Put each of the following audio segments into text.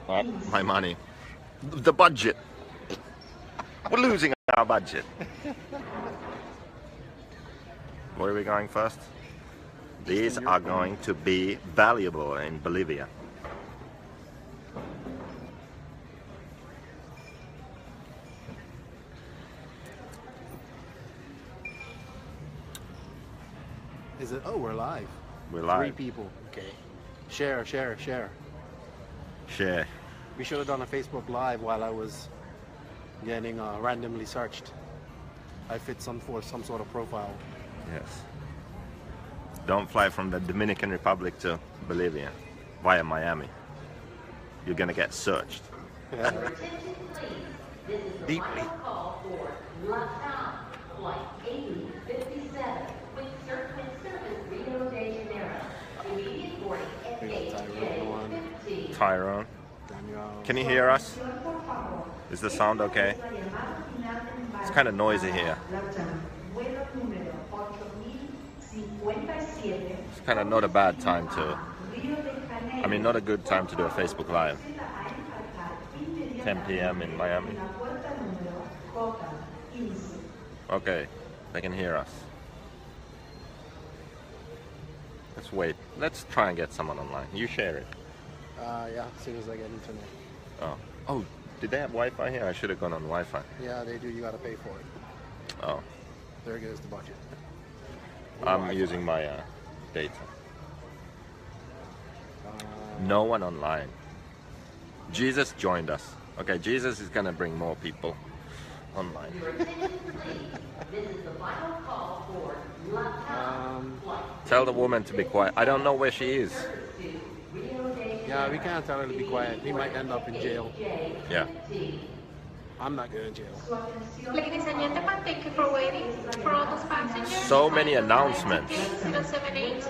What? My money. The budget. We're losing our budget. Where are we going first? These are going to be valuable in Bolivia. Is it? Oh, we're live. We're live. 3 people. Okay. Share. Share. We should have done a Facebook Live while I was getting randomly searched. I fit some sort of profile. Yes. Don't fly from the Dominican Republic to Bolivia via Miami. You're gonna get searched. Deeply. Tyrone. Can you hear us? Is the sound okay? It's kind of noisy here. It's kind of not a bad time to, not a good time to do a Facebook Live. 10 p.m. in Miami. Okay, they can hear us. Let's wait. Let's try and get someone online. You share it. Yeah, as soon as I get internet. Oh, did they have Wi-Fi here? I should have gone on Wi-Fi. Yeah, they do. You gotta pay for it. Oh. There goes the budget. I'm using my data. No one online. Jesus joined us. Okay, Jesus is gonna bring more people online. Tell the woman to be quiet. I don't know where she is. Yeah, we can't tell her to be quiet. We might end up in jail. Yeah. I'm not going to jail. Ladies and gentlemen, thank you for waiting. For all those passengers, So many announcements. 078,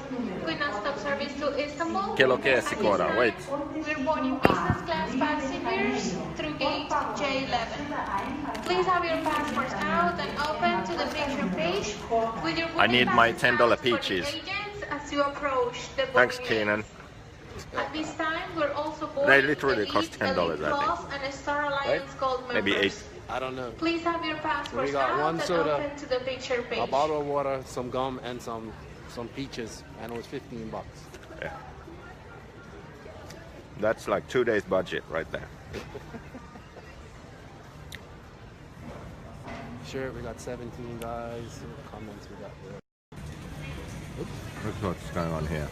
Queen stop service to Istanbul. ¿Qué lo que es, Sikora? Wait. We're boarding business class passengers through gate J11. Please have your passports out and open to the picture page with your I need my $10 passes peaches. for the agents as you approach the Thanks, boarding Keenan. At this time, we're also boarding They literally Elite, cost $10, Elite I think. Plus and a Star Alliance Gold members. Maybe 8. I don't know. Please have your passports We got out one and soda, open to the picture page. A bottle of water, some gum, and some peaches, and it was $15. Yeah. That's like 2 days budget right there. Sure, we got 17 guys. What comments we got there? Look what's going on here.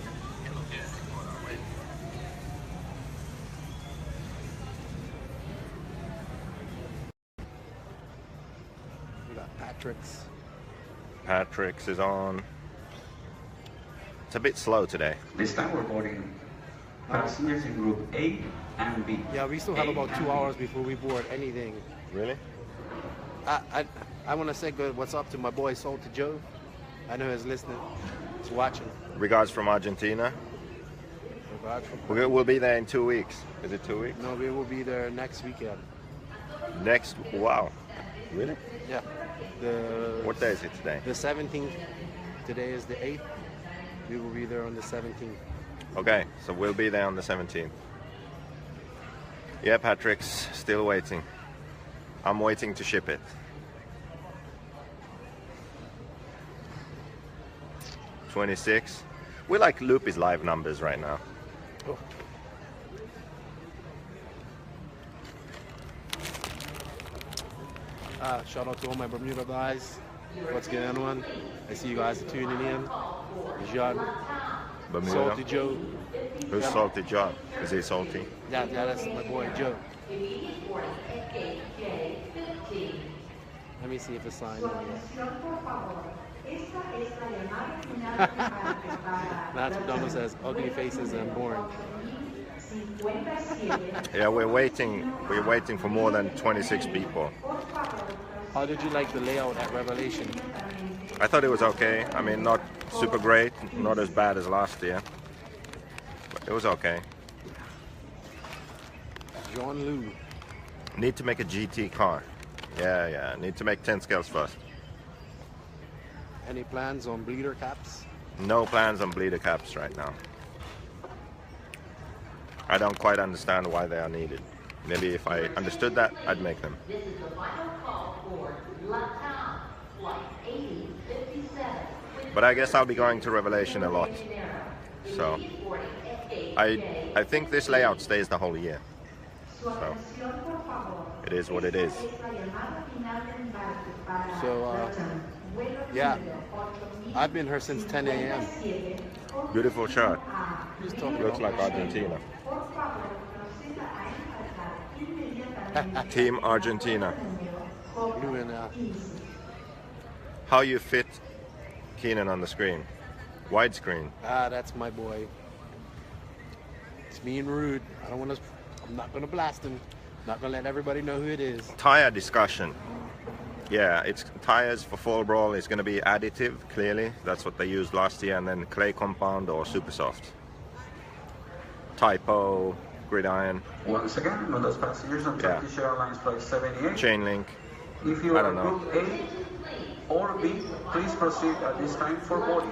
We got Patrick's. Patrick's is on. It's a bit slow today. This time we're boarding passengers in group A and B. Yeah, we still have about 2 hours before we board anything. Really? I want to say good what's up to my boy Salty Joe. I know he's listening. He's watching. Regards from Argentina. We'll be there in 2 weeks. Is it 2 weeks? No, we will be there next weekend. Next, wow. Really? Yeah. What day is it today? The 17th. Today is the 8th. We will be there on the 17th. Okay, so we'll be there on the 17th. Yeah, Patrick's still waiting. I'm waiting to ship it. 26. We like Loopy's live numbers right now. Oh. Shout out to all my Bermuda guys. What's going on? I see you guys are tuning in. John, Bermuda. Salty Joe. Who's Salty John? Is he salty? Yeah, that's my boy Joe. Let me see if it's signed. That's what Donald says. Ugly faces and boring. Yeah, we're waiting. We're waiting for more than 26 people. How did you like the layout at Revelation? I thought it was okay. I mean, not super great, not as bad as last year, but it was okay. John Lou. Need to make a GT car. Yeah. Need to make 10 scales first. Any plans on bleeder caps? No plans on bleeder caps right now. I don't quite understand why they are needed. Maybe if I understood that, I'd make them. This is the final call for Latam, flight 8057. But I guess I'll be going to Revelation a lot. So I think this layout stays the whole year. So it is what it is. So, yeah, I've been here since 10 a.m. Beautiful shirt. Just talking Looks like Argentina. Team Argentina. blue and How you fit Keenan on the screen? Widescreen. that's my boy. It's being rude. I'm not gonna blast him. Not gonna let everybody know who it is. Tire discussion. Yeah, it's tires for Fall Brawl is going to be additive, clearly. That's what they used last year, and then clay compound or super soft. Typo, gridiron. Once again, for those passengers on Yeah. Turkish Airlines Flight 78. Chain link. If you I are don't know. Group A or B, please proceed at this time for boarding.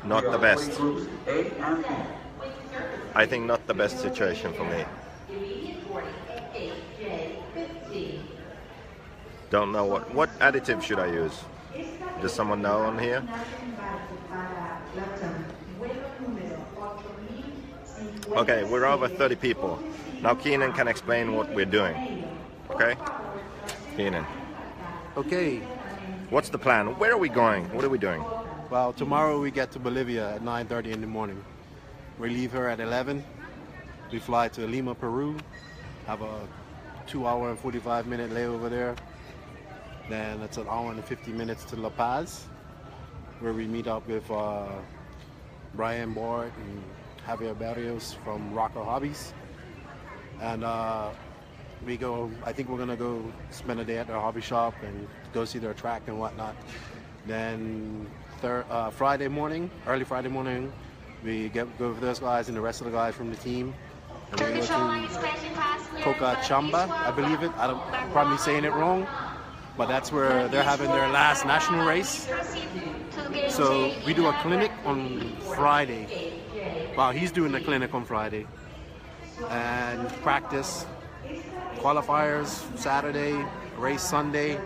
Not We the are best. flight Groups A and B. I think not the best situation for me. Immediate boarding at 8J15. Don't know what additive should I use? Does someone know on here? Okay, we're over 30 people. Now Keenan can explain what we're doing. Okay? Keenan, Okay. what's the plan? Where are we going? What are we doing? Well, tomorrow we get to Bolivia at 9:30 in the morning. We leave here at 11. We fly to Lima, Peru. Have a 2-hour and 45-minute layover there. Then it's an hour and 50 minutes to La Paz, where we meet up with Brian Bort and Javier Barrios from Rocker Hobbies. And we go, I think we're gonna go spend a day at their hobby shop and go see their track and whatnot. Then Friday morning, early Friday morning, we go with those guys and the rest of the guys from the team. And we go to Coca Chamba, I believe it. I'm probably saying it wrong, but that's where they're having their last national race. So we do a clinic on Friday. Well, he's doing the clinic on Friday. And practice, qualifiers Saturday, race Sunday,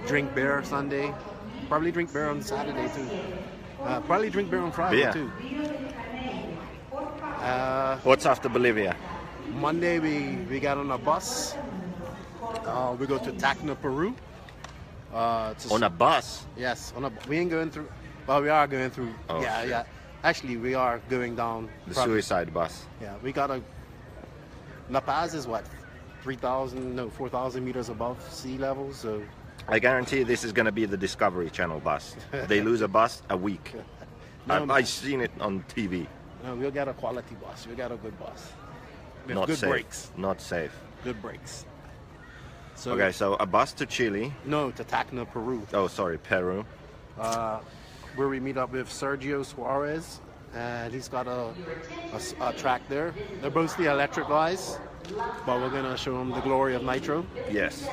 drink beer Sunday. Probably drink beer on Saturday too. Probably drink beer on Friday Beer. too. What's after Bolivia? Monday we got on a bus. We go to Tacna, Peru. On a bus? Yes, we ain't going through. Well, we are going through. Oh, yeah, shit. yeah. Actually, we are going down. The probably- suicide bus. Yeah, we got a. La Paz is what, 4,000 meters above sea level. So I guarantee this is going to be the Discovery Channel bus. They lose a bus a week. No, I've seen it on TV. no, we'll get a quality bus. We got a good bus. With Not good safe. brakes. Not safe. Good brakes. So Okay, so a bus to Chile. no, to Tacna, Peru. Oh, sorry, Peru. Where we meet up with Sergio Suarez, and he's got a track there. They're mostly electric guys, but we're gonna show them the glory of nitro. Yes.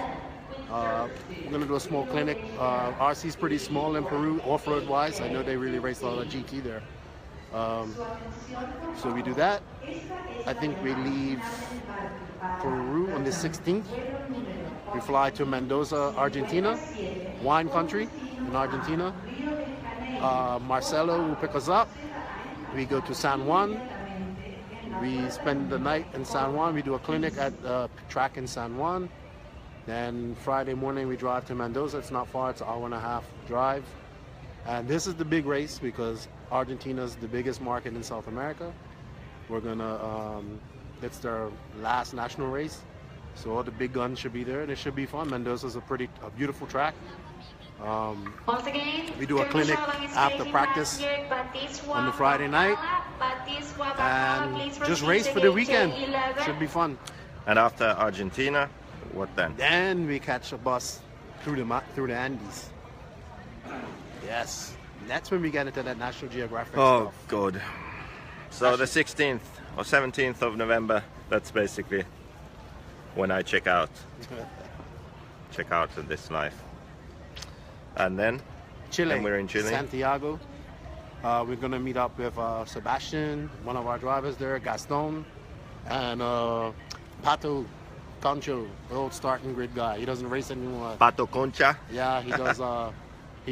We're gonna do a small clinic. RC's pretty small in Peru, off-road wise. I know they really race a lot of GT there. So we do that. I think we leave Peru on the 16th. We fly to Mendoza, Argentina, wine country in Argentina. Marcelo will pick us up. We go to San Juan. We spend the night in San Juan. We do a clinic at the track in San Juan. Then Friday morning we drive to Mendoza. It's not far. It's an hour and a half drive. And this is the big race because Argentina is the biggest market in South America. We're gonna. It's their last national race, so all the big guns should be there, and it should be fun. Mendoza's a beautiful track. Once again, We do a clinic after practice on the Friday night, and just race for the weekend. Should be fun. And after Argentina, what then? Then we catch a bus through the Andes. Yes, that's when we get into that National Geographic Oh, stuff. good. So the 16th or 17th of November, that's basically when I check out of this life. And then Chile. And we're in Chile. Santiago. We're gonna meet up with Sebastian, one of our drivers there, Gaston. And Pato Concho, the old starting grid guy. He doesn't race anymore. Pato Concha. Yeah, he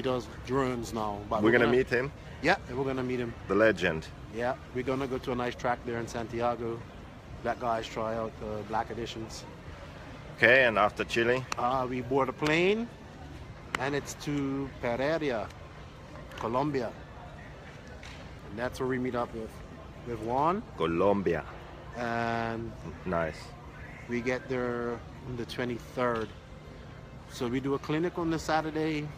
does drones now. But We're gonna meet him. Yeah, we're gonna meet him. The legend. Yeah, we're gonna go to a nice track there in Santiago. Let guys try out the black editions. Okay, and after Chile, We board a plane, and it's to Pereira, Colombia. And that's where we meet up with Juan. Colombia. And Nice. we get there on the 23rd. So we do a clinic on the Saturday,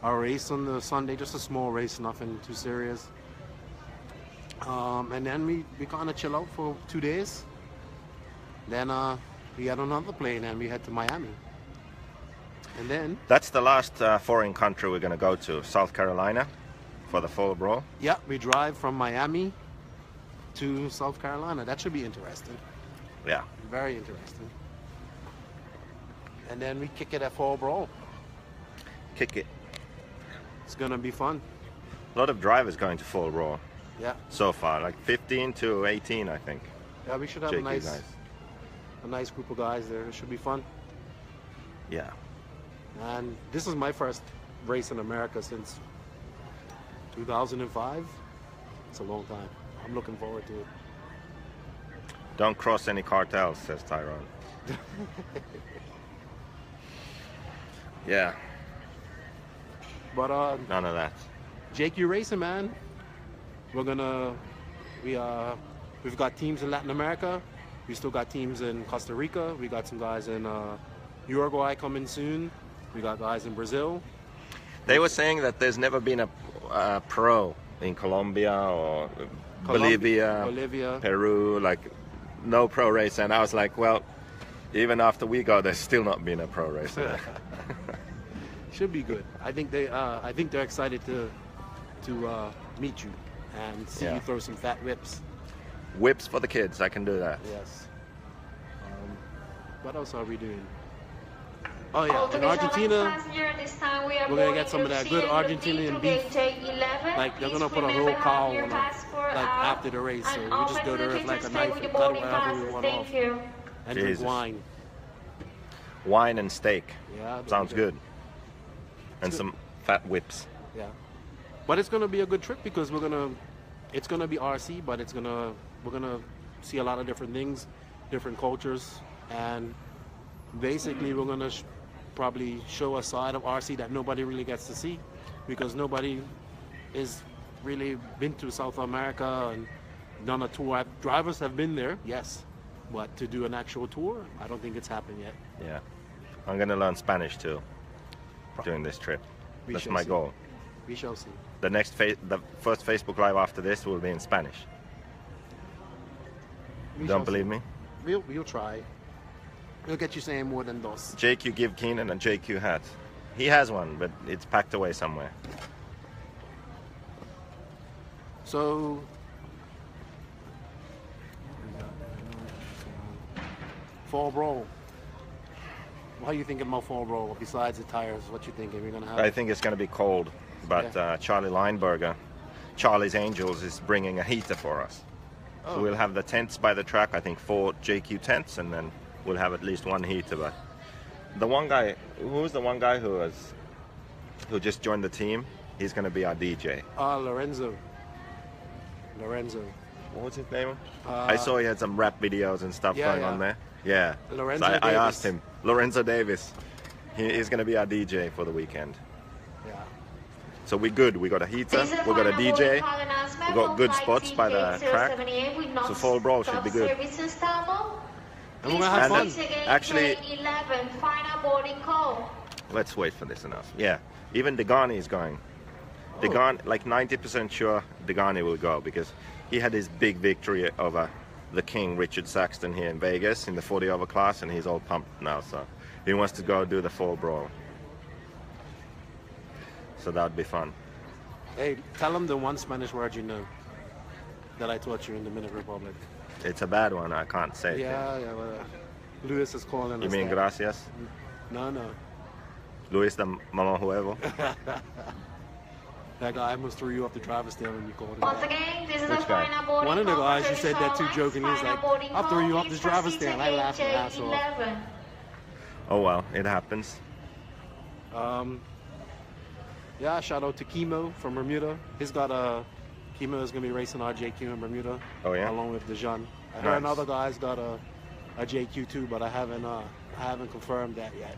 a race on the Sunday, just a small race, nothing too serious. And then we kind of chill out for 2 days. Then we get on another plane and we head to Miami. And then, That's the last foreign country we're gonna go to, South Carolina, for the Fall Brawl. yeah, we drive from Miami to South Carolina. That should be interesting. Yeah. Very interesting. And then we kick it at Fall Brawl. Kick it. It's gonna be fun. A lot of drivers going to Fall Brawl Yeah. so far, like 15 to 18, I think. Yeah, we should have JQ a nice group of guys there. It should be fun. Yeah. And this is my first race in America since 2005. It's a long time. I'm looking forward to it. Don't cross any cartels, says Tyrone. Yeah, But none of that. JQ Racing, man. We've got teams in Latin America. We still got teams in Costa Rica. We got some guys in Uruguay coming soon. We got guys in Brazil. They were saying that there's never been a pro in Colombia or Bolivia, Peru, like no pro race. And I was like, well, even after we go, there's still not been a pro race there. Should be good. I think they're excited to meet you and see Yeah. you throw some fat whips. Whips for the kids, I can do that. Yes. What else are we doing? Oh yeah, All in Argentina, passenger, this time we are we're gonna get some of that good Argentinian beef. Like they're gonna put a whole cow on after the race, so we just go there with like a knife and cut whatever we want off and drink Jesus. wine. Wine and steak. Yeah, Sounds good. And some fat whips. Yeah, but it's gonna be a good trip because it's gonna be RC, but we're gonna see a lot of different things, different cultures, and basically we're gonna probably show a side of RC that nobody really gets to see because nobody is really been to South America and done a tour. Drivers have been there, yes, but to do an actual tour, I don't think it's happened yet. Yeah. I'm gonna learn Spanish too during this trip. We That's shall my see. goal. We shall see. The first Facebook Live after this will be in Spanish. We Don't shall believe see. me? We'll try. We'll get you saying more than dos. JQ give Keenan a JQ hat. He has one, but it's packed away somewhere. So, Fall Brawl. What are you thinking about Fall Brawl? Besides the tires, what you thinking? We're gonna have. I think it's going to be cold, but Charlie Lineberger, Charlie's Angels, is bringing a heater for us. Oh. So we'll have the tents by the track, I think 4 JQ tents, and then we'll have at least one heater. But the one guy, who's the one guy who just joined the team? He's going to be our DJ. Lorenzo. What was his name? I saw he had some rap videos and stuff going on there. Yeah. Lorenzo So I Davis. asked him. Lorenzo Davis. He's going to be our DJ for the weekend. Yeah. So we're good. We got a heater. We got a DJ. We got good spots by the track. So Fall Brawl should be good. And we're gonna have And fun. actually, 11, final boarding call. let's wait for this enough. Yeah. Even Degani is going. Degani, like 90% sure Degani will go because he had his big victory over the king, Richard Saxton, here in Vegas in the 40 over class, and he's all pumped now. So he wants to go do the Fall Brawl. So that would be fun. Hey, tell him the one Spanish word you know that I taught you in the Dominican Republic. It's a bad one. I can't say it. Yeah, well, Luis is calling You us mean that. gracias? No. Luis the mama huevo? That guy almost threw you off the driver's stand when you called him. Once again, this is the Which guy? final boarding One of the call guys for you said that to Service jokingly. He's Final like, boarding I'll throw call you off is the for driver's seats stand. I at laughed my gate ass off. J11. Oh well, it happens. Yeah, shout out to Chemo from Bermuda. Chemo is gonna be racing our JQ in Bermuda. Oh yeah. Along with Dejan. I heard Nice. another guy's got a JQ too, but I haven't confirmed that yet.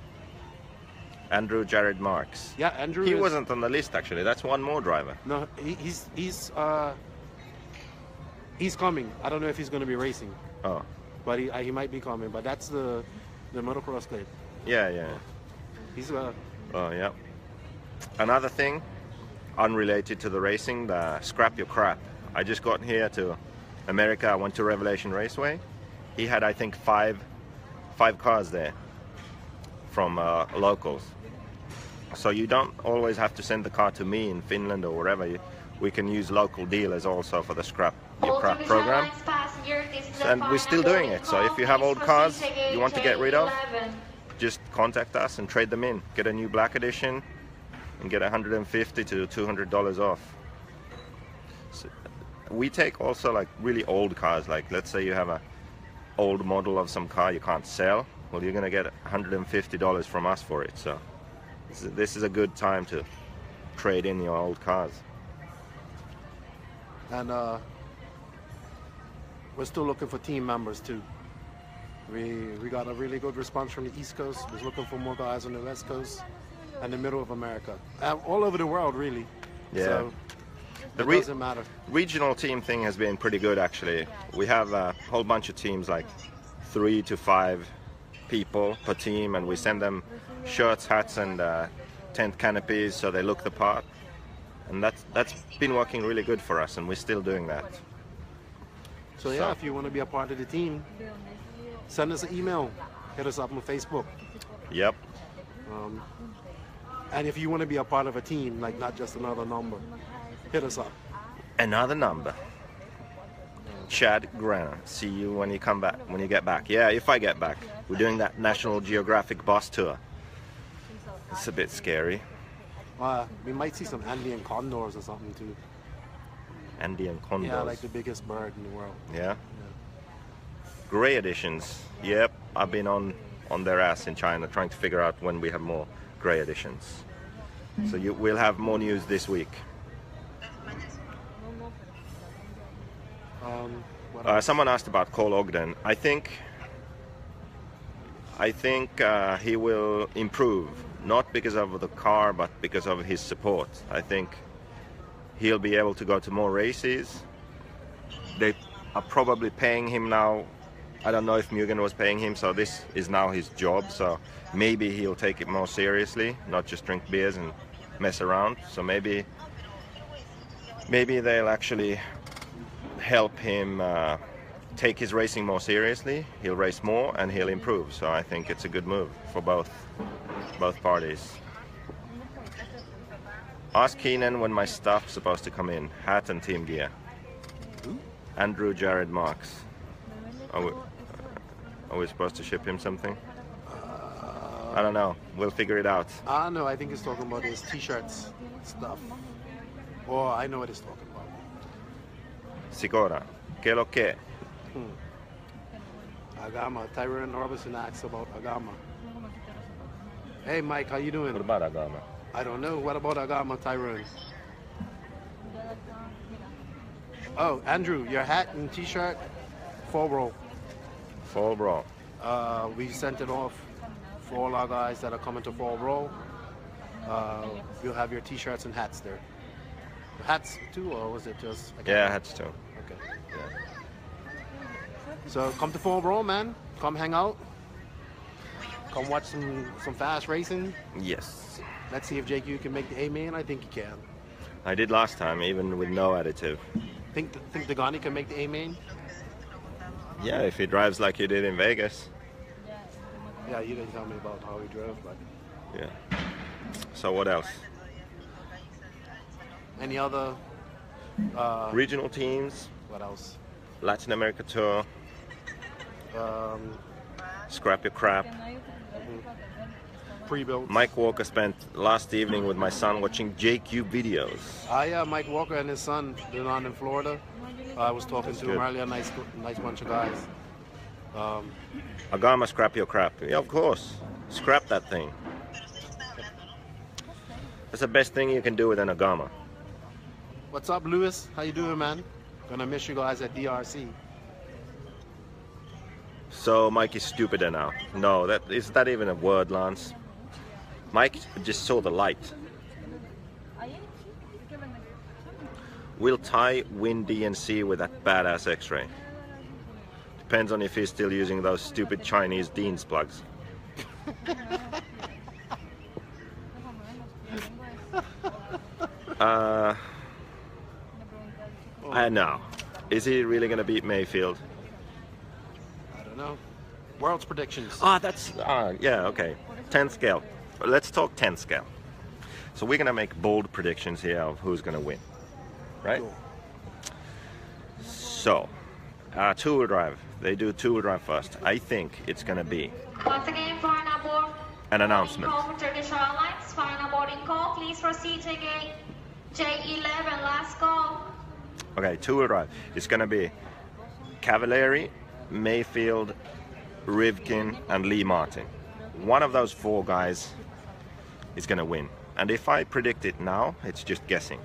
Andrew Jared Marks. Yeah, Andrew. He is- wasn't on the list actually. That's one more driver. No, he's coming. I don't know if he's gonna be racing, Oh. but he might be coming. But that's the motocross kid. Yeah, yeah. He's Oh yeah. Another thing, unrelated to the racing, the scrap your crap. I just got here to America. I went to Revelation Raceway. He had, I think, five cars there from locals. So you don't always have to send the car to me in Finland or wherever. We can use local dealers also for the scrap your All crap Turkish program. Airlines passengers, this is the And we're final still doing boarding it. So if call. you have Please old proceed cars to gate you want to get rid of, J11. just contact us and trade them in. Get a new black edition and get $150 to $200 off. So we take also like really old cars, like let's say you have a old model of some car you can't sell. Well, you're gonna get $150 from us for it. So this is a good time to trade in your old cars. and we're still looking for team members too. We got a really good response from the East Coast. We're looking for more guys on the West Coast and the middle of America, all over the world really. Yeah. So The it doesn't matter. regional team thing has been pretty good actually. We have a whole bunch of teams, like 3 to 5 people per team, and we send them shirts, hats and tent canopies so they look the part, and that's been working really good for us, and we're still doing that. So yeah, if you want to be a part of the team, send us an email, hit us up on Facebook. Yep. And if you want to be a part of a team, like not just another number, hit us up. Another number. Chad Granner. See you when you come back, when you get back. Yeah, if I get back. We're doing that National Geographic bus tour. It's a bit scary. We might see some Andean condors or something too. Andean condors. Yeah, like the biggest bird in the world. Yeah. Gray editions. Yep, I've been on their ass in China trying to figure out when we have more gray editions. So we'll have more news this week. What else? Someone asked about Cole Ogden. I think he will improve, not because of the car, but because of his support. I think he'll be able to go to more races. They are probably paying him now. I don't know if Mugen was paying him, so this is now his job. So maybe he'll take it more seriously, not just drink beers and mess around. So maybe they'll actually help him take his racing more seriously. He'll race more and he'll improve. So I think it's a good move for both parties. Ask Keenan when my stuff's supposed to come in. Hat and team gear. Andrew Jared Marks. Are we supposed to ship him something? I don't know. We'll figure it out. No, I think he's talking about his t-shirts stuff. Oh, I know what he's talking about. Sikora. Que lo que? Agama. Tyrone Robinson asks about Agama. Hey Mike, how you doing? What about Agama? I don't know. What about Agama, Tyrone? Oh, Andrew, your hat and t-shirt, full roll. Fall bro. We sent it off for all our guys that are coming to Fall Roll. You'll have your t-shirts and hats there. Hats too, or was it just? Yeah, hats too. Okay. Yeah. So come to Fall Roll, man. Come hang out. Come watch some fast racing. Yes. Let's see if JQ can make the A main. I think he can. I did last time, even with no additive. Think Dagani can make the A main? Yeah, if he drives like he did in Vegas. Yeah, you didn't tell me about how he drove, but Yeah. So what else? any other? Regional teams, What else? Latin America tour, Um, scrap your crap. pre-built. Mike Walker spent last evening with my son watching JQ videos. Yeah, Mike Walker and his son, they're on in Florida. I was talking to him earlier, nice bunch of guys. Agama, scrap your crap. Yeah, of course. Scrap that thing. That's the best thing you can do with an Agama. What's up, Lewis? How you doing, man? Gonna miss you guys at DRC. So Mike is stupider now. No, that is that even a word, Lance? Mike just saw the light. Will Ty win DNC with that badass X-ray? Depends on if he's still using those stupid Chinese Dean's plugs. I know. Is he really gonna beat Mayfield? I don't know. World's predictions. That's yeah, okay. 10 scale. Let's talk 10 scale. So we're gonna make bold predictions here of who's gonna win, right? Cool. So, two-wheel drive. They do two-wheel drive first. I think it's gonna be Once again, final board. an announcement. Call for Turkish Airlines. Final boarding call. Please proceed to gate J11. Last call. Okay, two-wheel drive. It's gonna be Cavalieri, Mayfield, Rivkin, and Lee Martin. One of those four guys is gonna win. And if I predict it now, it's just guessing.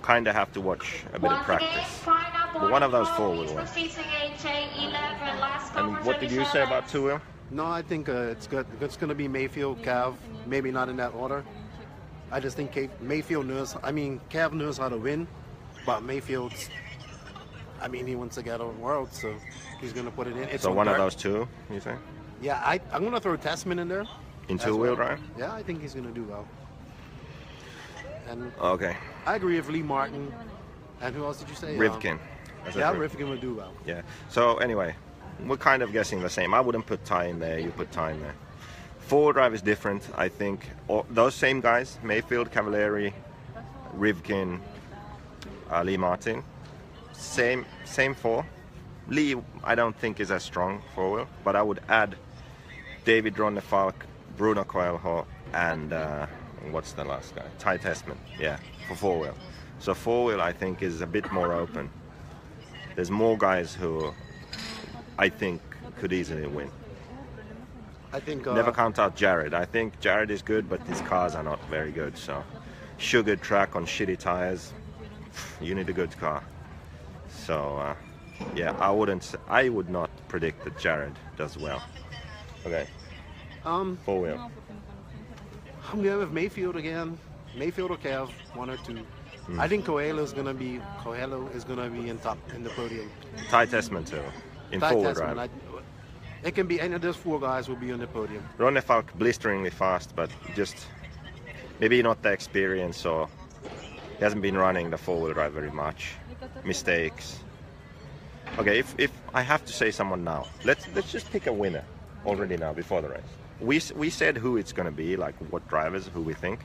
Kinda have to watch a bit of practice. But one of those four will win. And what did you say about two-wheel? No, I think it's good. It's going to be Mayfield, Cav, maybe not in that order. I just think Mayfield knows, Cav knows how to win, but Mayfield's, he wants to get on world, so he's going to put it in. It's So one of dirt. those two, you think? Yeah, I'm going to throw Testament in there. In as two-wheel well. drive? Yeah, I think he's going to do well. And Okay. I agree with Lee Martin. And who else did you say? Rivkin. I said Yeah, Rivkin. Rivkin will do well. Yeah. So anyway, we're kind of guessing the same. I wouldn't put Ty in there. You put Ty in there. Four-wheel drive is different, I think. Those same guys: Mayfield, Cavalieri, Rivkin, Lee Martin. Same four. Lee, I don't think is as strong four-wheel, but I would add David Ronnefalk, Bruno Coelho, and what's the last guy? Ty Testament. Yeah, for four-wheel. So four-wheel, I think, is a bit more open. There's more guys who I think could easily win. I think... Never count out Jared. I think Jared is good, but his cars are not very good. So, sugared track on shitty tires, you need a good car. So, yeah, I would not predict that Jared does well. Okay. Four-wheel. I'm going with Mayfield again. Mayfield or Cav, one or two. I think Coelho is gonna be in top in the podium. Ty Testament too, in Ty four-wheel Testament, drive. it can be any of those four guys will be on the podium. Ronnefalk blisteringly fast, but just maybe not the experience, or he hasn't been running the four-wheel drive very much. Mistakes. Okay, if I have to say someone now, let's just pick a winner already now before the race. We said who it's gonna be, like what drivers, who we think.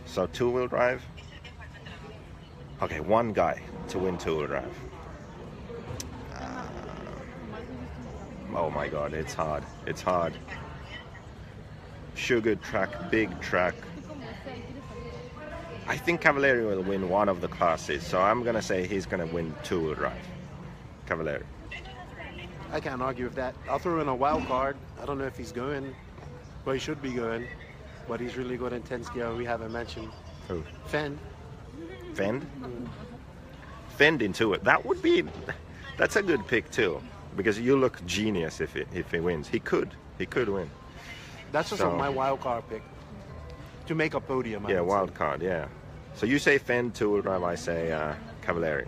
So two-wheel drive. Okay, one guy to win two-wheel drive. Oh my God, it's hard. It's hard. Sugar track, big track. I think Cavalieri will win one of the classes, so I'm gonna say he's gonna win two-wheel drive. Cavalieri. I can't argue with that. I'll throw in a wild card. I don't know if he's going, but he should be going. But he's really good in 10 scale. We haven't mentioned. Who? Fenn. Fend? Fend into it. That's a good pick too, because you look genius if he wins. He could win. That's just my wild card pick to make a podium. Yeah, wild card. Yeah. So you say Fend two-wheel drive. I say Cavalieri.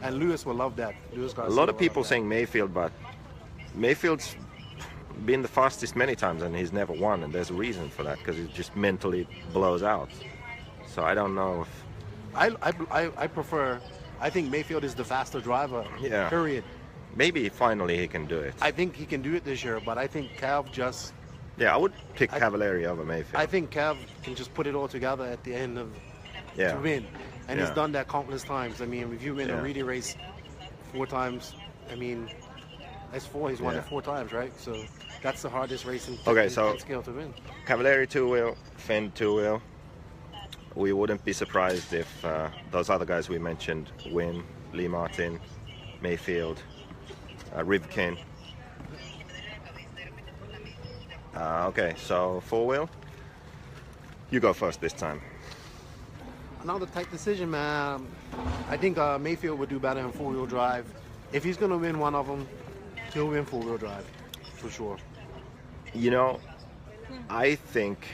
And Lewis will love that. A lot of people saying Mayfield, but Mayfield's been the fastest many times and he's never won, and there's a reason for that, because he just mentally blows out. So I don't know if... I prefer... I think Mayfield is the faster driver, Yeah. period. Maybe finally he can do it. I think he can do it this year, but I think Cav just... Yeah, I would pick Cavalieri over Mayfield. I think Cav can just put it all together at the end of to win. And he's done that countless times. I mean, if you win a relay race 4 times, I mean, S4, he's won Yeah. it 4 times, right? So that's the hardest race in Okay, in so- scale to win. Cavalieri 2-wheel, Finn 2-wheel. We wouldn't be surprised if those other guys we mentioned win. Lee Martin, Mayfield, Rivkin. Okay, so 4-wheel. You go first this time. Another tight decision, man. I think Mayfield would do better in 4-wheel drive. If he's going to win one of them, he'll win 4-wheel drive, for sure. You know, I think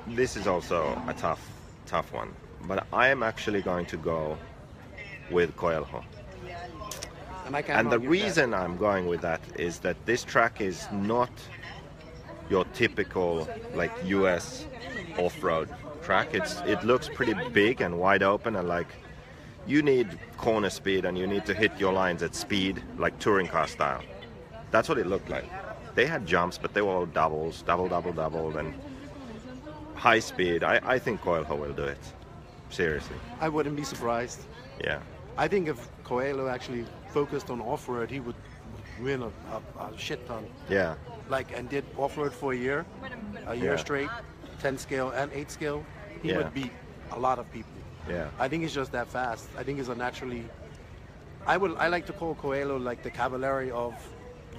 this is also a tough one. But I am actually going to go with Coelho. And I can't And the argue with that. reason I'm going with that is that this track is not your typical like US off-road track. It looks pretty big and wide open, and like you need corner speed and you need to hit your lines at speed like touring car style. That's what it looked like. They had jumps, but they were all doubles, double, and high speed. I think Coelho will do it. Seriously. I wouldn't be surprised. Yeah. I think if Coelho actually focused on off-road, he would win a shit ton. Yeah. Like, and did off-road for a year Yeah. straight, 10 scale and 8 scale, he Yeah. would beat a lot of people. Yeah. I think he's just that fast. I think he's a naturally. I like to call Coelho like the Cavalieri of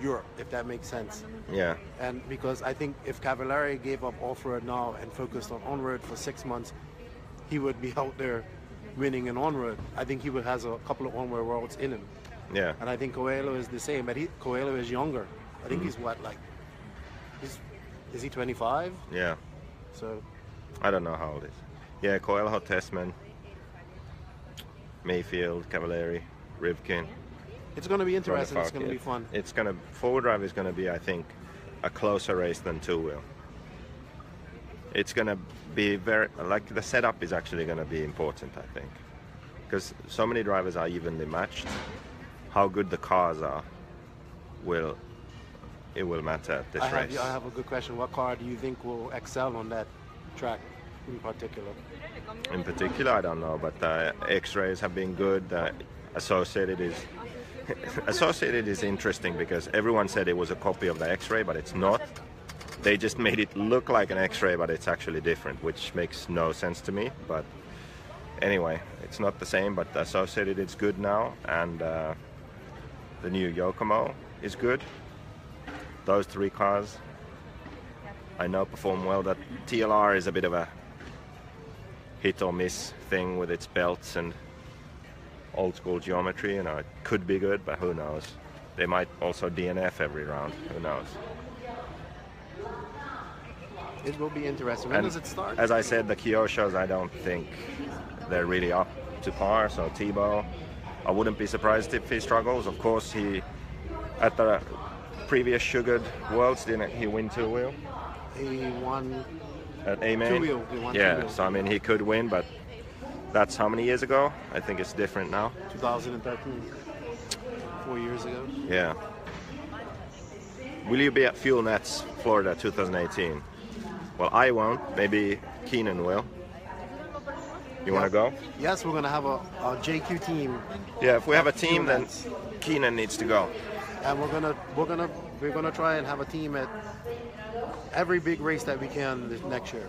Europe, if that makes sense. Yeah. And because I think if Cavalieri gave up off-road now and focused on-road for 6 months, he would be out there winning an on-road. I think he would has a couple of on-road worlds in him. Yeah. And I think Coelho is the same, but Coelho is younger. I think he's what, like, is he 25? Yeah. So I don't know how old it is. Yeah, Coelho, Tessman, Mayfield, Cavalieri, Rivkin. it's going to be interesting. It's Fark, going to yeah. be fun. It's gonna 4-wheel drive is gonna be, I think, a closer race than 2-wheel. It's gonna be very like the setup is actually gonna be important, I think, because so many drivers are evenly matched. How good the cars are will matter at this race. I have a good question. What car do you think will excel on that track in particular? In particular, I don't know, but X-rays have been good. Associated is interesting because everyone said it was a copy of the X-ray, but it's not. They just made it look like an X-ray, but it's actually different, which makes no sense to me. But anyway, it's not the same, but the Associated is good now, and the new Yokomo is good. Those 3 cars I know perform well. That TLR is a bit of a hit or miss thing with its belts and old school geometry. You know, it could be good, but who knows? They might also DNF every round. Who knows? It will be interesting. When And does it start? As I said, the Kyoshos, I don't think they're really up to par. So Thibaut, I wouldn't be surprised if he struggles. Of course, he at the previous Sugared Worlds didn't he win 2-wheel He won at A-Main? 2-wheel. He won Yeah, 2-wheel. so I mean he could win, but that's how many years ago? I think it's different now. 2013, 4 years ago. Yeah. Will you be at Fuel Nets Florida 2018? Well, I won't. Maybe Keenan will. You want to go? Yes, we're gonna have a JQ team, Yeah, if we have a Fuel team, then Nets. Keenan needs to go. and we're gonna try and have a team at every big race that we can next year.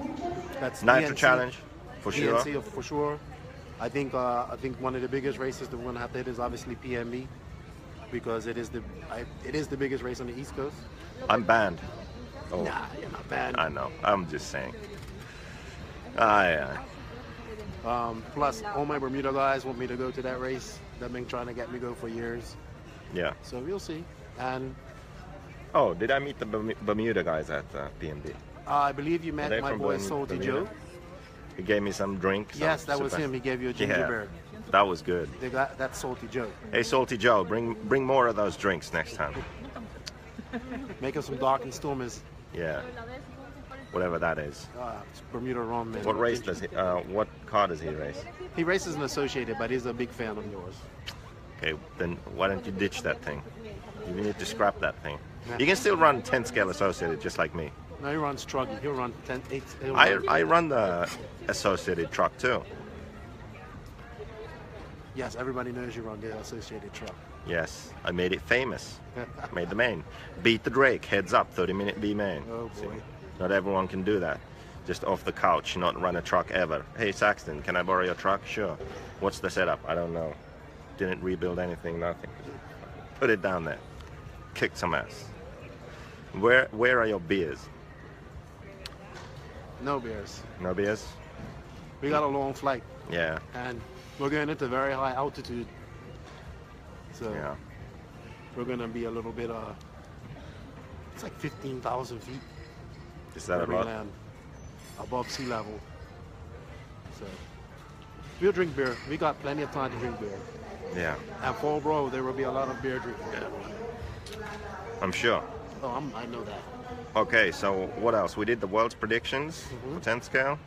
That's Nitro DNC, Challenge, for sure. DNC for sure. I think one of the biggest races that we're gonna have to hit is obviously PMB, because it is the biggest race on the East Coast. I'm banned. Oh, Nah, you're not bad. I know. I'm just saying. Yeah. Plus, all my Bermuda guys want me to go to that race. They've been trying to get me to go for years. Yeah. So we'll see. And Oh, did I meet the Bermuda guys at PMD? I believe you met Are they my from boy Salty Bermuda? Joe. He gave me some drink. some Yes, that was super- him. He gave you a ginger Yeah, beer. that was good. That's Salty Joe. Hey, Salty Joe, bring more of those drinks next time. Make him some dark and stormers. Yeah. Whatever that is. It's Bermuda rum. And What race ginger. does he? What car does he race? He races an Associated, but he's a big fan of yours. Okay, then why don't you ditch that thing? You need to scrap that thing. You can still run 10 scale Associated just like me. No, he runs Truggy. He'll run 10, 8. I run the Associated truck too. Yes, everybody knows you run the associated truck. Yes, I made it famous. Made the main. Beat the Drake, heads up, 30-minute B main. Oh boy. See, not everyone can do that. Just off the couch, not run a truck ever. Hey Saxton, can I borrow your truck? Sure. What's the setup? I don't know. Didn't rebuild anything, nothing. Put it down there. Kick some ass. Where are your beers? No beers. No beers? We got a long flight, Yeah. and we're going into very high altitude. So Yeah. we're going to be a little bit, it's like 15,000 feet. Is that where a we lot? land above sea level. So we'll drink beer. We got plenty of time to drink beer. Yeah. At Fall Bro, there will be a lot of beer drinking. I'm sure. Oh, I know that. Okay, so what else? We did the world's predictions for 10th scale.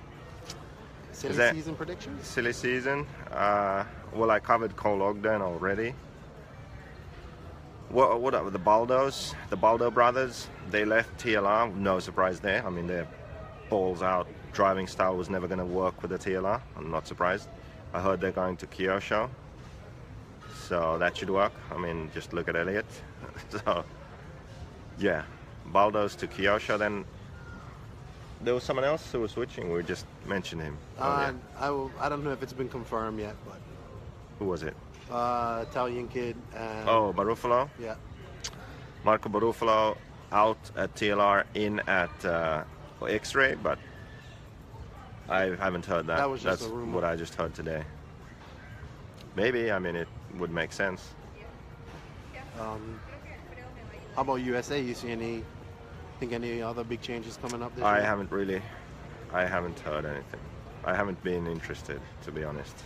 Silly that- season predictions? Silly season. Well, I covered Cole Ogden already. What up with the Baldos? The Baldo brothers, they left TLR. No surprise there. I mean, their balls out driving style was never going to work with the TLR. I'm not surprised. I heard they're going to Kyosho. So that should work. I mean, just look at Elliott. So, yeah. Baldos to Kyosho. Then there was someone else who was switching. We just mentioned him. earlier. I don't know if it's been confirmed yet, but Who was it? Italian kid and Oh, Barufalo. yeah. Marco Barufalo out at TLR, in at X-Ray, but I haven't heard that. That was just That's a rumor. what I just heard today. Maybe, I mean, it would make sense. How about USA? You see any other big changes coming up this I year? haven't heard anything. I haven't been interested, to be honest.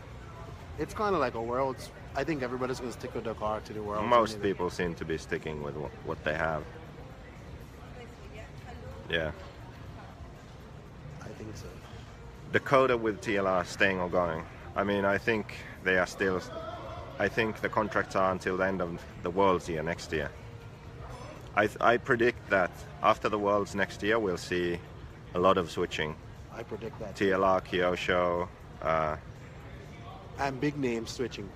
It's kind of like a world's. I think everybody's going to stick with their car to the world. Most people seem to be sticking with what they have. Yeah. I think so. Dakota with TLR staying or going? I mean, I think they are still. I think the contracts are until the end of the Worlds year next year. I predict that after the Worlds next year, we'll see a lot of switching. I predict that. TLR, Kyosho, And big names switching.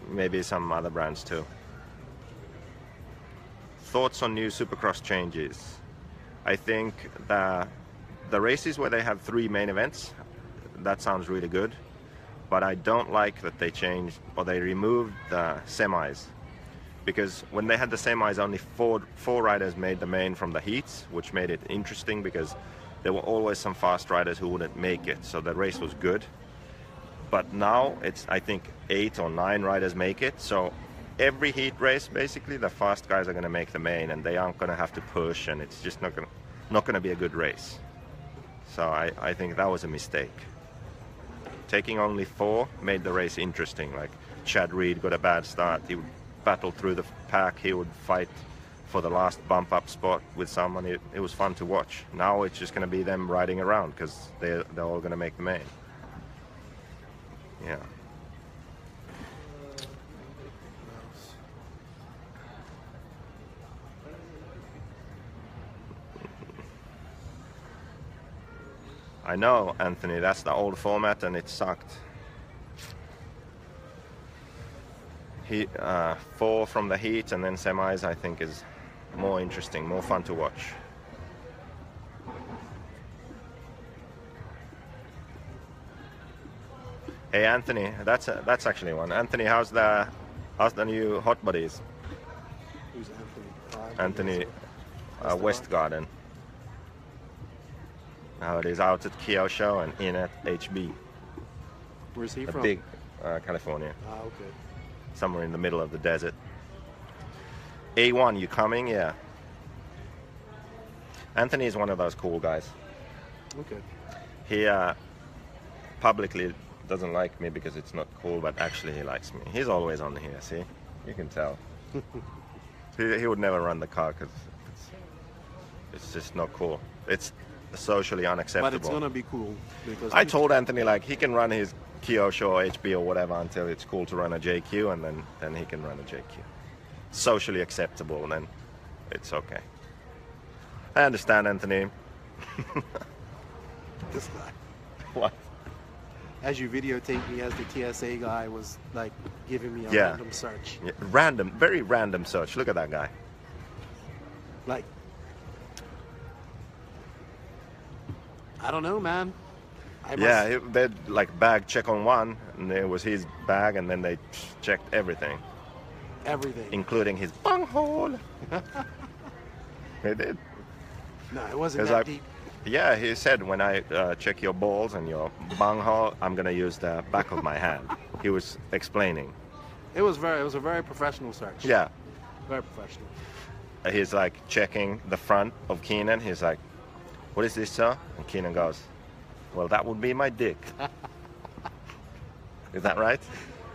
maybe some other brands too. Thoughts on new Supercross changes? I think the races where they have 3 main events, that sounds really good. But I don't like that they changed or they removed the semis. Because when they had the semis, only four riders made the main from the heats, which made it interesting because there were always some fast riders who wouldn't make it. So the race was good. But now it's, I think, 8 or 9 riders make it. So every heat race, basically, the fast guys are going to make the main, and they aren't going to have to push, and it's just not going to be a good race. So I think that was a mistake. Taking only 4 made the race interesting. Like Chad Reed got a bad start. He would battle through the pack. He would fight for the last bump up spot with someone. It was fun to watch. Now it's just going to be them riding around because they're all going to make the main. Yeah. I know, Anthony, that's the old format and it sucked. 4 from the heat and then semis, I think, is more interesting, more fun to watch. Hey Anthony, that's actually one. Anthony, how's the new Hot Buddies? Who's Anthony? Anthony Westgarden. Now it is out at Kyosho and in at HB. Where's he A from? big California, Okay. somewhere in the middle of the desert. A1, you coming? Yeah. Anthony is one of those cool guys. Okay. He publicly doesn't like me because it's not cool, but actually he likes me. He's always on here, see? You can tell. He would never run the car because it's just not cool. It's socially unacceptable. But it's gonna be cool because I told Anthony, like, he can run his Kyosho or HB or whatever until it's cool to run a JQ, and then he can run a JQ. Socially acceptable, and then it's okay. I understand, Anthony. this guy. What? as you videotaped me as the TSA guy was like giving me a Yeah. random search. Yeah, random, very random search. Look at that guy. Like, I don't know, man. Yeah, they'd like bag check on one, and it was his bag, and then they checked everything, everything. including his bunghole. They did. No, it wasn't 'Cause that I- deep. Yeah, he said when I check your balls and your bunghole, I'm gonna use the back of my hand. He was explaining. It was a very professional search. Yeah, Very professional. he's like checking the front of Keenan. He's like, "What is this, sir?" And Keenan goes, "Well, that would be my dick." Is that right?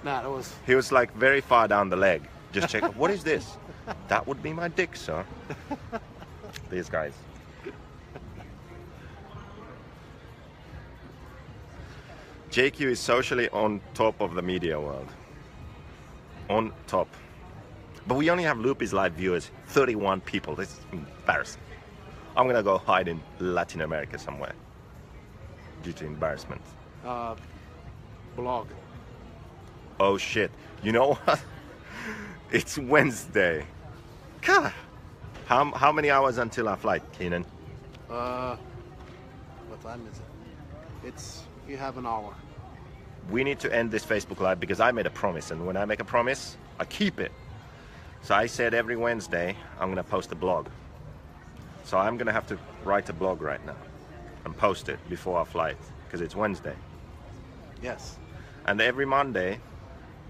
Nah, it was. He was like very far down the leg. Just check. What is this? That would be my dick, sir. These guys. JQ is socially on top of the media world. On top. But we only have Loopy's live viewers, 31 people. This is embarrassing. I'm gonna go hide in Latin America somewhere due to embarrassment. Blog. Oh shit. You know what? It's Wednesday. God. How many hours until our flight, Keenan? What time is it? You have an hour. We need to end this Facebook Live because I made a promise, and when I make a promise, I keep it. So I said every Wednesday I'm gonna post a blog. So I'm gonna have to write a blog right now and post it before our flight because it's Wednesday. Yes. And every Monday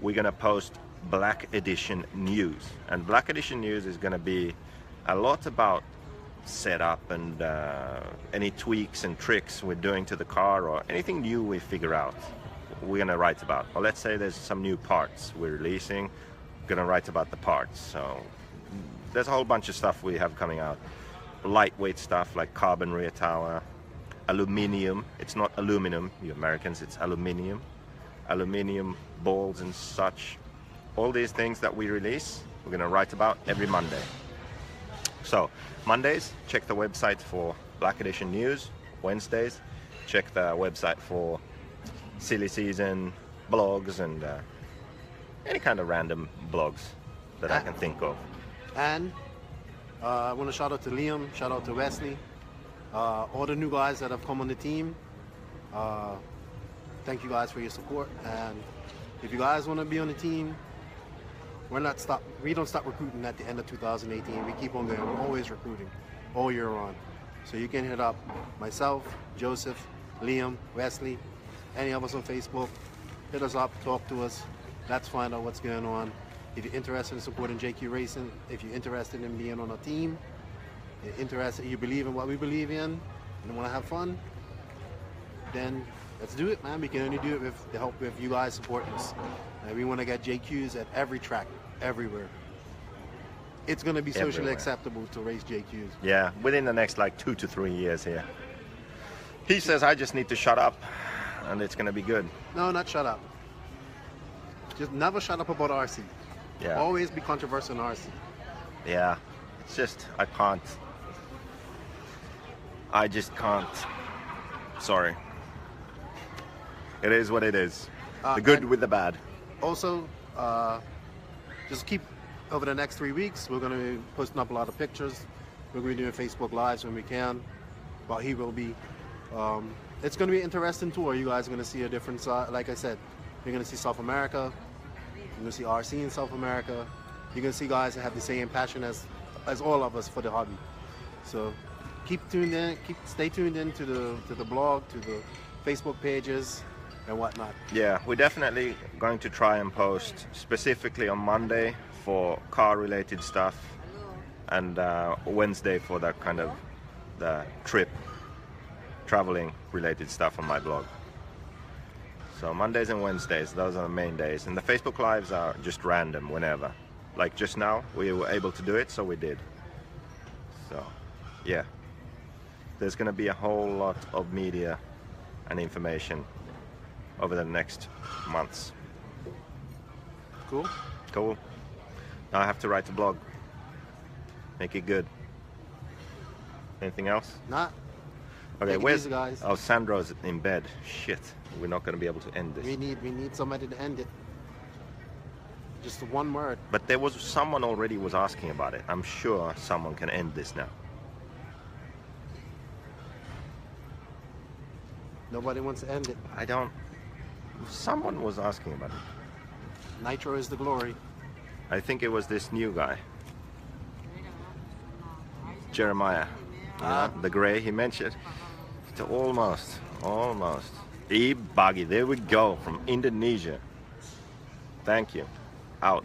we're gonna post Black Edition news, and Black Edition news is gonna be a lot about setup and any tweaks and tricks we're doing to the car or anything new we figure out we're gonna write about. Or let's say there's some new parts we're releasing, we're gonna write about the parts. So there's a whole bunch of stuff we have coming out. Lightweight stuff like carbon rear tower, aluminium. It's not aluminum, you Americans, it's aluminium. Aluminium balls and such. All these things that we release, we're gonna write about every Monday. So Mondays, check the website for Black Edition news. Wednesdays, check the website for silly season blogs and any kind of random blogs that I can think of. And I want to shout out to Liam, shout out to Wesley, all the new guys that have come on the team. Thank you guys for your support. And if you guys want to be on the team, we don't stop recruiting at the end of 2018. We keep on going. We're always recruiting all year round. So you can hit up myself, Joseph, Liam, Wesley, any of us on Facebook. Hit us up, talk to us. Let's find out what's going on. If you're interested in supporting JQ Racing, if you're interested in being on a team, you believe in what we believe in, and want to have fun, then let's do it, man. We can only do it with the help of you guys supporting us. And we want to get JQs at every track, everywhere. It's going to be socially Everywhere. acceptable to race JQs. Yeah, within the next like 2 to 3 years here. He says I just need to shut up and it's gonna be good. No, not shut up. Just never shut up about RC. Yeah. Always be controversial in RC. Yeah, it's just, I can't. I just can't. Sorry. It is what it is. The good and- with the bad. Also, just keep, over the next 3 weeks, we're going to be posting up a lot of pictures. We're going to be doing Facebook Lives when we can. Well, he will be. It's going to be an interesting tour. You guys are going to see a different side. Like I said, you're going to see South America. You're going to see RC in South America. You're going to see guys that have the same passion as all of us for the hobby. So keep tuned in. Stay tuned in to the blog, to the Facebook pages, and whatnot. Yeah, we're definitely going to try and post specifically on Monday for car-related stuff, and Wednesday for that kind of the traveling related stuff on my blog. So Mondays and Wednesdays, those are the main days, and the Facebook Lives are just random whenever. Like just now, we were able to do it, so we did. So, yeah. There's going to be a whole lot of media and information over the next months. Cool? Cool. Now I have to write a blog. Make it good. Anything else? Nah. Okay, Take it where's... easy, guys. Oh, Sandro's in bed. Shit. we're not going to be able to end this. We need somebody to end it. Just one word. But there was someone already was asking about it. I'm sure someone can end this now. Nobody wants to end it. I don't. Someone was asking about it. Nitro is the glory. I think it was this new guy, Jeremiah. The gray he mentioned. It's almost. E-Buggy. There we go, from Indonesia. Thank you. Out.